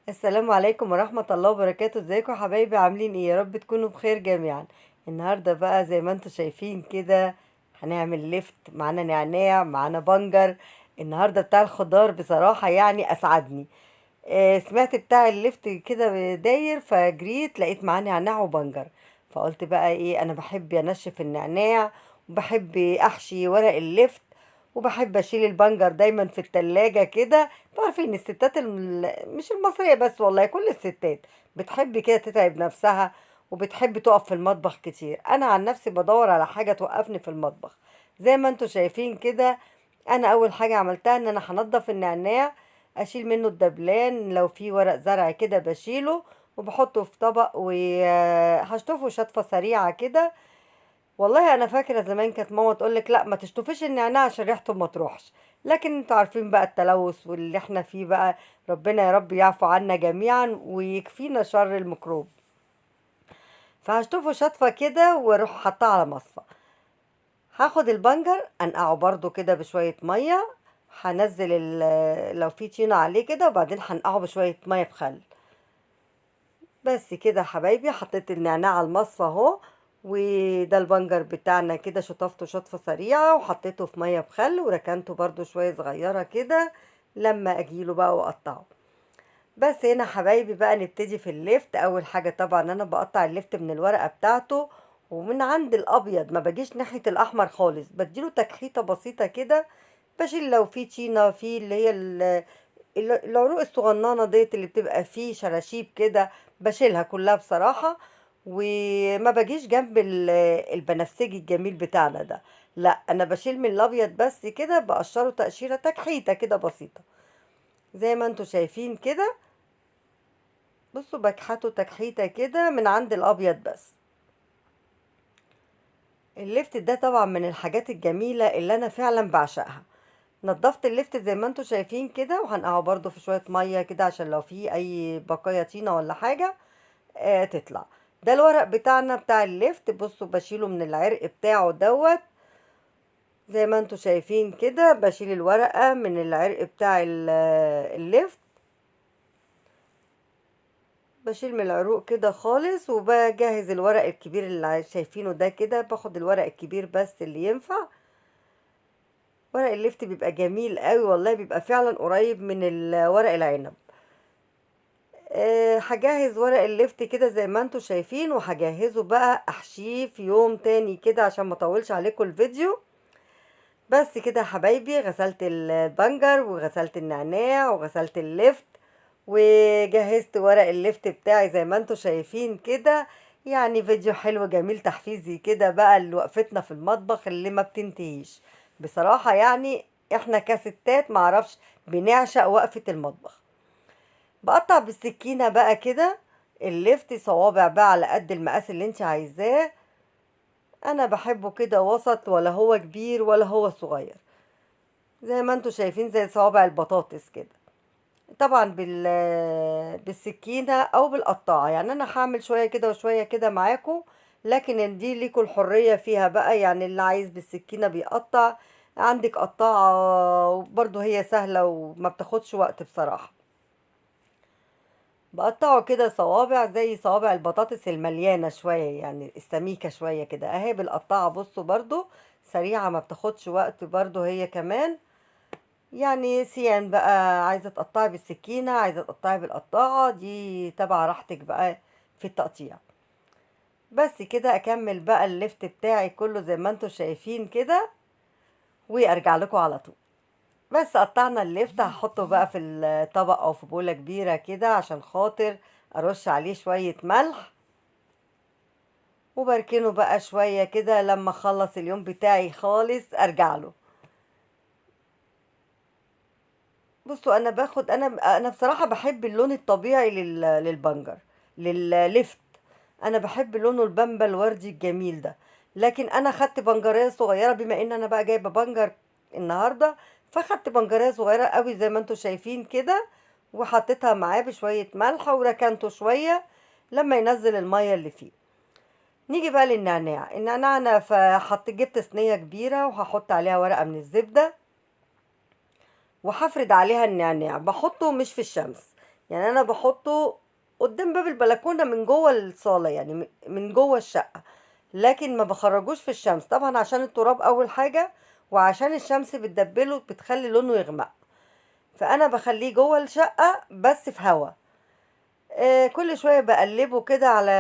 السلام عليكم ورحمة الله وبركاته. ازيكم يا حبايبي؟ عاملين ايه؟ يا رب تكونوا بخير جميعا. النهاردة بقى زي ما انتم شايفين كده هنعمل لفت، معانا نعناع، معانا بنجر. النهاردة بتاع الخضار بصراحة يعني اسعدني. سمعت بتاع اللفت كده داير فجريت لقيت معاه نعناع وبنجر. فقلت بقى ايه، انا بحب انشف النعناع وبحب احشي ورق اللفت وبحب اشيل البنجر دايما في التلاجة كده. تعرفين الستات مش المصرية بس، والله كل الستات بتحب كده تتعب نفسها وبتحب تقف في المطبخ كتير. انا عن نفسي بدور على حاجة توقفني في المطبخ زي ما انتوا شايفين كده. انا اول حاجة عملتها ان انا هنضف النعناع، اشيل منه الدبلان، لو في ورق زرع كده بشيله وبحطه في طبق وهشطفه شطفة سريعة كده. والله انا فاكره زمان كانت ماما تقول لك لا ما تشطفيش النعناع عشان ريحته ما تروحش، لكن انتوا عارفين بقى التلوث واللي احنا فيه بقى. ربنا يا رب يعفو عنا جميعا ويكفينا شر الميكروب. فهشطفه شطفه كده واروح حطاه على مصفى. هاخد البنجر انقعه برضو كده بشويه ميه، هنزل لو في طينه عليه كده، وبعدين هنقعه بشويه ميه بخل. بس كده يا حبايبي، حطيت النعناع على المصفى اهو. وده البنجر بتاعنا كده شطفته شطفة سريعة وحطيته في مية بخل وركنته برضو شوية صغيرة كده لما اجيله بقى واقطعه. بس هنا حبايبي بقى نبتدي في اللفت. اول حاجة طبعا انا بقطع اللفت من الورقة بتاعته ومن عند الابيض، ما بجيش ناحية الاحمر خالص، بديله تكحيطة بسيطة كده. بشيل لو في طينة، في اللي هي العروق الصغننه ديت اللي بتبقى فيه شراشيب كده، بشيلها كلها بصراحه. وما بجيش جنب البنفسجي الجميل بتاعنا ده، لا انا بشيل من الابيض بس كده، بقشره تقشيره تكحيته كده بسيطه زي ما انتوا شايفين كده. بصوا بكحته تكحيته كده من عند الابيض بس. اللفت ده طبعا من الحاجات الجميله اللي انا فعلا بعشقها. نضفت اللفت زي ما انتوا شايفين كده، وهنقعه برضو في شوية مية كده عشان لو في اي بقايا طينة ولا حاجة تطلع. ده الورق بتاعنا بتاع اللفت. بصوا بشيله من العرق بتاعه دوت زي ما انتوا شايفين كده. بشيل الورقة من العرق بتاع اللفت، بشيل من العروق كده خالص، وبجهز الورق الكبير اللي شايفينه ده كده. باخد الورق الكبير بس اللي ينفع. ورق اللفت بيبقى جميل قوي والله، بيبقى فعلا قريب من ورق العنب. هجهز ورق اللفت كده زي ما انتوا شايفين، وهجهزه بقى احشيه في يوم تاني كده عشان ما اطولش عليكم الفيديو. بس كده يا حبايبي، غسلت البنجر وغسلت النعناع وغسلت اللفت وجهزت ورق اللفت بتاعي زي ما انتوا شايفين كده. يعني فيديو حلو جميل تحفيزي كده بقى لوقفتنا في المطبخ اللي ما بتنتهيش. بصراحة يعني احنا كستات معرفش بنعشق وقفة المطبخ. بقطع بالسكينة بقى كده اللفت صوابع بقى على قد المقاس اللي انت عايزاه. انا بحبه كده وسط، ولا هو كبير ولا هو صغير، زي ما انتوا شايفين زي صوابع البطاطس كده. طبعا بالسكينة او بالقطاعة، يعني انا هعمل شوية كده وشوية كده معاكم، لكن دي ليكوا الحرية فيها بقى. يعني اللي عايز بالسكينة بيقطع، عندك قطاعة برضو هي سهلة وما بتاخدش وقت بصراحة. بقطعه كده صوابع زي صوابع البطاطس المليانة شوية، يعني السميكة شوية كده اهي بالقطاعة. بصوا برضو سريعة ما بتاخدش وقت برضو هي كمان. يعني سيان بقى، عايزة تقطعي بالسكينة عايزة تقطعي بالقطاعة، دي تبع راحتك بقى في التقطيع. بس كده اكمل بقى اللفت بتاعي كله زي ما انتوا شايفين كده وارجع لكم على طول. بس قطعنا اللفت، هحطه بقى في الطبق او في بولة كبيرة كده عشان خاطر ارش عليه شوية ملح، وبركنه بقى شوية كده لما اخلص اليوم بتاعي خالص ارجع له. بصوا انا باخد، انا بصراحة بحب اللون الطبيعي للبنجر، لللفت. انا بحب لونه البامبا الوردي الجميل ده. لكن انا خدت بنجرية صغيرة بما ان انا بقى جايبة بنجر النهاردة، فخدت بنجرية صغيرة قوي زي ما انتوا شايفين كده، وحطيتها معاه بشوية ملح وركنته شوية لما ينزل المية اللي فيه. نيجي بقى للنعناع. النعناع انا جبت صينيه كبيره وهحط عليها ورقه من الزبده وهفرد عليها النعناع. بحطه مش في الشمس، يعني انا بحطه قدام باب البلكونه من جوه الصاله، يعني من جوه الشقه، لكن ما بخرجوش في الشمس طبعا عشان التراب اول حاجه، وعشان الشمس بتدبله بتخلي لونه يغمق، فانا بخليه جوه الشقه بس في هوا. كل شويه بقلبه كده على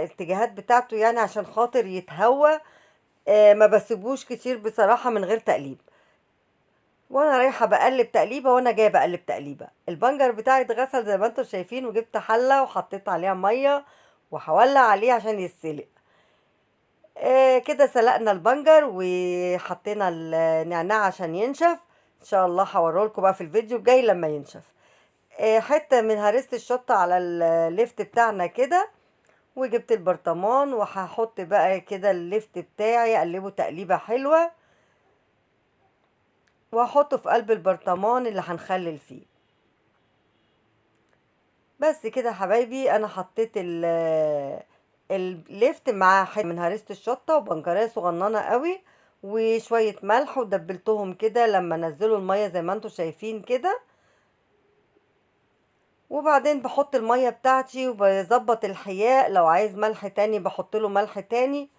الاتجاهات بتاعته يعني عشان خاطر يتهوى. ما بسيبوش كتير بصراحه من غير تقليب. وانا رايحه بقلب تقليبه وانا جايه بقلب تقليبه، البنجر بتاعي اتغسل زي ما انتم شايفين، وجبت حله وحطيت عليها ميه وهولع عليه عشان يتسلق. كده سلقنا البنجر وحطينا النعناع عشان ينشف. ان شاء الله هوريهولكوا بقى في الفيديو الجاي لما ينشف. حته من هريسه الشطه على الليفت بتاعنا كده، وجبت البرطمان وهحط بقى كده الليفت بتاعي اقلبه تقليبه حلوه، وهحطه في قلب البرطمان اللي هنخلل فيه. بس كده يا حبايبي، انا حطيت الليفت مع حته من هريسه الشطه وبنجريه صغننه قوي وشويه ملح، ودبلتهم كده لما نزلوا الميه زي ما انتم شايفين كده. وبعدين بحط الميه بتاعتي وبظبط الحياء، لو عايز ملح تاني بحط له ملح تاني.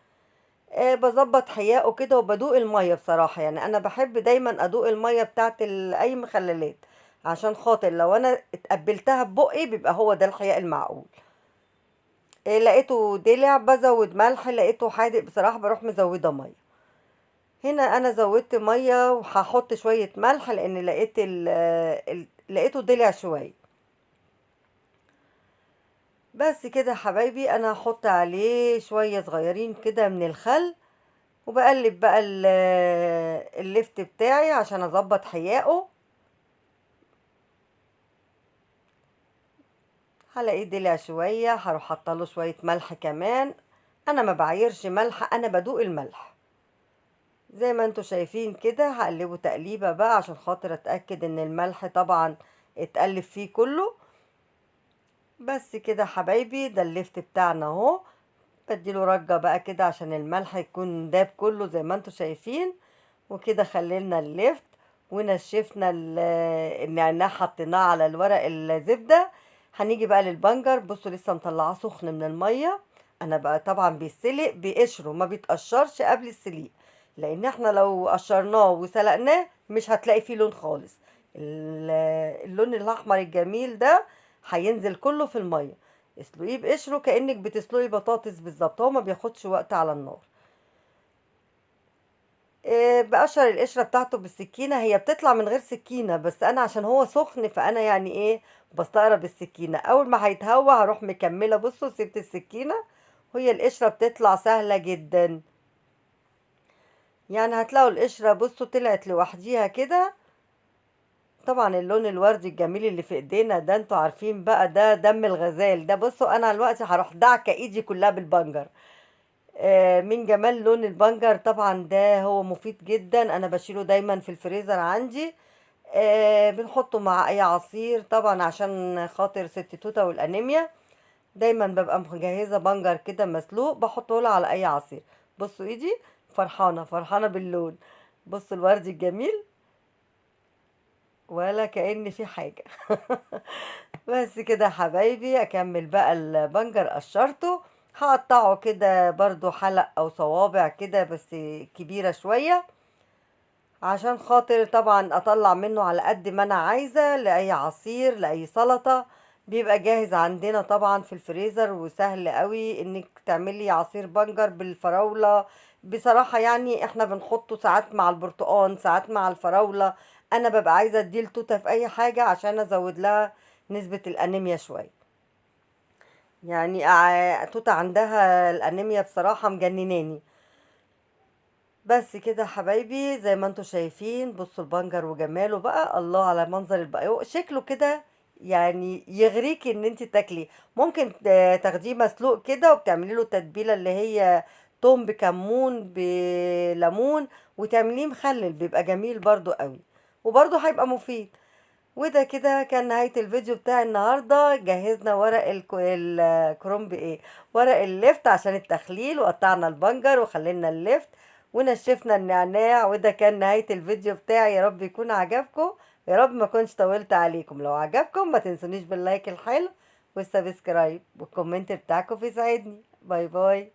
بظبط حياءه كده وبدوق الميه بصراحه، يعني انا بحب دايما ادوق الميه بتاعت اي مخللات، عشان خاطر لو انا اتقبلتها ببقي بيبقى هو ده الحياء المعقول. لقيته دلع بزود ملح، لقيته حادق بصراحة بروح مزودة مية. هنا انا زودت مية وهحط شوية ملح لان لقيت لقيته دلع شوية. بس كده يا حبايبي، انا هحط عليه شوية صغيرين كده من الخل، وبقلب بقى اللفت بتاعي عشان اظبط حياءه. هلاقيه دلع شوية، هروح حاطه شوية ملح كمان. انا ما بعيرش ملح، انا بدوق الملح زي ما انتوا شايفين كده. هقلبه تقليبة بقى عشان خاطر اتأكد ان الملح طبعا اتقلب فيه كله. بس كده حبايبي، ده اللفت بتاعنا اهو. بديله رجة بقى كده عشان الملح يكون داب كله زي ما انتوا شايفين. وكده خلينا اللفت ونشفنا النعناع، حطيناه على الورق الزبدة. هنيجي بقى للبنجر، بصوا لسه مطلعاه سخن من المية. انا بقى طبعا بيتسلق بقشره، ما بيتقشرش قبل السليق، لان احنا لو قشرناه وسلقناه مش هتلاقي فيه لون خالص. اللون الاحمر الجميل ده هينزل كله في المية. اسلقيه بقشره كأنك بتسلقي بطاطس بالظبط، هو ما بياخدش وقت على النار. بقشر القشرة بتاعته بالسكينة، هي بتطلع من غير سكينة، بس انا عشان هو سخن فانا يعني ايه بستقرب السكينة. اول ما هيتهوى هروح مكملة، بصوا سبت السكينة وهي القشرة بتطلع سهلة جدا. يعني هتلاقوا القشرة بصوا طلعت لوحديها كده. طبعا اللون الوردي الجميل اللي في ايدينا ده انتوا عارفين بقى ده دم الغزال ده. بصوا انا دلوقتي هروح دعكة ايدي كلها بالبنجر. من جمال لون البنجر طبعا، ده هو مفيد جدا، انا بشيله دايما في الفريزر عندي. بنحطه مع اي عصير طبعا عشان خاطر ست توتة والانيميا. دايما ببقى مجهزه بنجر كده مسلوق بحطه له على اي عصير. بصوا ايدي فرحانه فرحانه باللون، بصوا الورد الجميل ولا كأن في حاجه. بس كده يا حبايبي، اكمل بقى البنجر قشرته. هقطعه كده برضو حلق او صوابع كده بس كبيرة شوية، عشان خاطر طبعا اطلع منه على قد ما انا عايزة لاي عصير لاي سلطة. بيبقى جاهز عندنا طبعا في الفريزر، وسهل قوي انك تعملي عصير بنجر بالفراولة. بصراحة يعني احنا بنحطه ساعات مع البرتقال ساعات مع الفراولة. انا ببقى عايزة اديه التوتة في اي حاجة عشان ازود لها نسبة الانيميا شوية. يعني توتة عندها الانيميا بصراحة مجنناني. بس كده يا حبايبي، زي ما انتوا شايفين بصوا البنجر وجماله بقى، الله على منظر البقى شكله كده، يعني يغريكي ان انت تاكلي. ممكن تاخديه مسلوق كده وبتعملي له تتبيله اللي هي توم بكمون بليمون، وتعمليه مخلل بيبقى جميل برضو قوي، وبرضو هيبقى مفيد. وده كده كان نهاية الفيديو بتاع النهاردة. جهزنا ورق الكرومب ايه، ورق اللفت عشان التخليل، وقطعنا البنجر وخلينا اللفت ونشفنا النعناع. وده كان نهاية الفيديو بتاعي، يا رب يكون عجبكم، يا رب ما كنتش طولت عليكم. لو عجبكم ما تنسونيش باللايك الحلو والسبسكرايب والكومنت بتاعكم بيساعدني. باي باي.